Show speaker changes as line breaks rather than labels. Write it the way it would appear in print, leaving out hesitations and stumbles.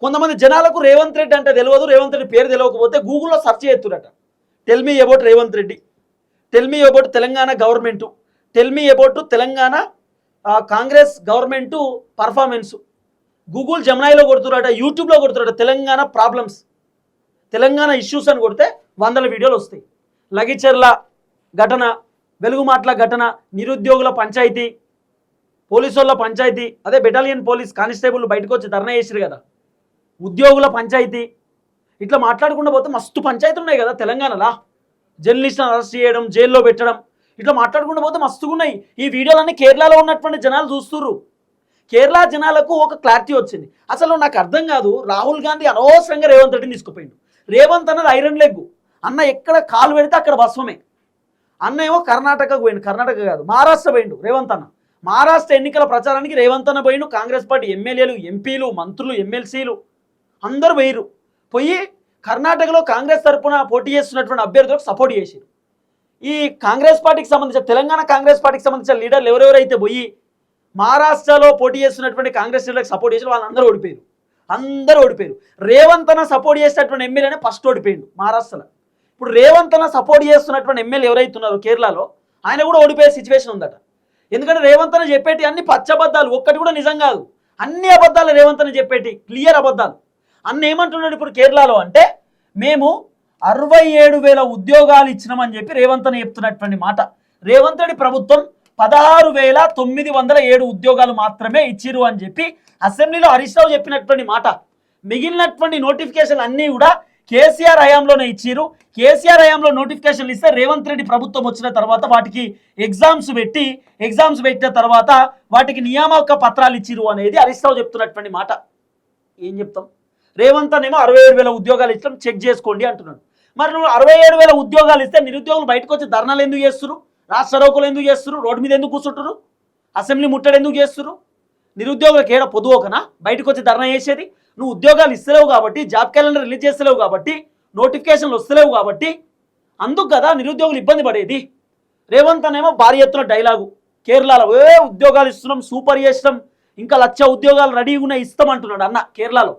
కొంతమంది జనాలకు రేవంత్ రెడ్డి అంటే తెలియదు, రేవంత్ రెడ్డి పేరు తెలియకపోతే గూగుల్లో సెర్చ్ చేస్తురట. Tell me about Revanth Reddy, tell me about Telangana government, tell me about Telangana Congress government performance. Google జెమినైలో కొడుతురట, యూట్యూబ్లో కొడుతురట తెలంగాణ ప్రాబ్లమ్స్, తెలంగాణ ఇష్యూస్ అని కొడితే 100 వీడియోలు వస్తాయి. లగిచెర్ల ఘటన, వెలుగుమాట్ల ఘటన, నిరుద్యోగుల పంచాయతీ, పోలీసుల పంచాయతీ, అదే బెటాలియన్ పోలీస్ కానిస్టేబుల్ బయటకు వచ్చి ధర్నా చేసిరు కదా, ఉద్యోగుల పంచాయతీ, ఇట్లా మాట్లాడుకుంటూ పోతే మస్తు పంచాయతీలు ఉన్నాయి కదా తెలంగాణలో. జర్నలిస్ట్లను అరెస్ట్ చేయడం, జైల్లో పెట్టడం, ఇట్లా మాట్లాడుకుంటూ పోతే మస్తుగా ఉన్నాయి. ఈ వీడియోలన్నీ కేరళలో ఉన్నటువంటి జనాలు చూస్తుర్రు. కేరళ జనాలకు ఒక క్లారిటీ వచ్చింది. అసలు నాకు అర్థం కాదు, రాహుల్ గాంధీ అనవసరంగా రేవంత్ రెడ్డిని తీసుకుపోయిండు. రేవంత్ అన్నది ఐరన్ లెగ్, అన్న ఎక్కడ కాలు పెడితే అక్కడ భస్వమే. అన్న ఏమో కర్ణాటకకు పోయిండు, కర్ణాటక కాదు మహారాష్ట్ర పోయిండు రేవంత్ అన్న. మహారాష్ట్ర ఎన్నికల ప్రచారానికి రేవంత్ అన్న పోయిండు. కాంగ్రెస్ పార్టీ ఎమ్మెల్యేలు, ఎంపీలు, మంత్రులు, ఎమ్మెల్సీలు అందరూ పోయిరు. పోయి కర్ణాటకలో కాంగ్రెస్ తరఫున పోటీ చేస్తున్నటువంటి అభ్యర్థులకు సపోర్ట్ చేశారు. ఈ కాంగ్రెస్ పార్టీకి సంబంధించిన, తెలంగాణ కాంగ్రెస్ పార్టీకి సంబంధించిన లీడర్లు ఎవరెవరైతే పోయి మహారాష్ట్రలో పోటీ చేస్తున్నటువంటి కాంగ్రెస్ లీడర్లకు సపోర్ట్ చేసిన వాళ్ళందరూ ఓడిపోయారు. అందరూ ఓడిపోయారు. రేవంత్ అన్న సపోర్ట్ చేసేటటువంటి ఎమ్మెల్యేనే ఫస్ట్ ఓడిపోయిండు మహారాష్ట్రలో. ఇప్పుడు రేవంత్ అన్న సపోర్ట్ చేస్తున్నటువంటి ఎమ్మెల్యే ఎవరైతే ఉన్నారో కేరళలో, ఆయన కూడా ఓడిపోయే సిచ్యువేషన్ ఉందట. ఎందుకంటే రేవంత్ అన్న చెప్పేటి అన్ని పచ్చబద్దాలు, ఒక్కటి కూడా నిజం కాదు. అన్ని అబద్ధాలు రేవంత్ అన్న చెప్పేటి, క్లియర్ అబద్ధాలు. అన్న ఏమంటున్నాడు ఇప్పుడు కేరళలో అంటే, మేము 67,000 ఉద్యోగాలు ఇచ్చినామని చెప్పి రేవంత్ అన్న చెప్తున్నటువంటి మాట. రేవంత్ రెడ్డి ప్రభుత్వం 16,907 ఉద్యోగాలు మాత్రమే ఇచ్చిరు అని చెప్పి అసెంబ్లీలో హరీష్ రావు చెప్పినటువంటి మాట. మిగిలినటువంటి నోటిఫికేషన్ అన్నీ కూడా కేసీఆర్ హయాంలోనే ఇచ్చిరు. కేసీఆర్ హయాంలో నోటిఫికేషన్లు ఇస్తే రేవంత్ రెడ్డి ప్రభుత్వం వచ్చిన తర్వాత వాటికి ఎగ్జామ్స్ పెట్టిన తర్వాత వాటికి నియామక పత్రాలు ఇచ్చిరు అనేది హరీష్ రావు చెప్తున్నటువంటి మాట. ఏం చెప్తాం? రేవంత్ అనేమో 67,000 ఉద్యోగాలు ఇస్తాం, చెక్ చేసుకోండి అంటున్నాడు. మరి నువ్వు 67,000 ఉద్యోగాలు ఇస్తే నిరుద్యోగులు బయటకు వచ్చి ధర్నాలు ఎందుకు చేస్తున్నారు? రాష్ట్ర రోకులు ఎందుకు చేస్తున్నారు? రోడ్డు మీద ఎందుకు కూర్చుంటారు? అసెంబ్లీ ముట్టడి ఎందుకు చేస్తున్నారు? నిరుద్యోగులకు ఏడ పొద్దుకోకనా బయటకు వచ్చి ధర్నా చేసేది? నువ్వు ఉద్యోగాలు ఇస్తలేవు కాబట్టి, జాబ్ క్యాలెండర్ రిలీజ్ చేస్తలేవు కాబట్టి, నోటిఫికేషన్లు వస్తలేవు కాబట్టి, అందుకు కదా నిరుద్యోగులు ఇబ్బంది పడేది. రేవంత్ అనేమో భారీ ఎత్తున డైలాగు కేరళలో, ఉద్యోగాలు ఇస్తున్నాం, సూపర్ చేస్తున్నాం, ఇంకా 1,00,000 ఉద్యోగాలు రెడీగా ఉన్నాయి ఇస్తామంటున్నాడు అన్న కేరళలో.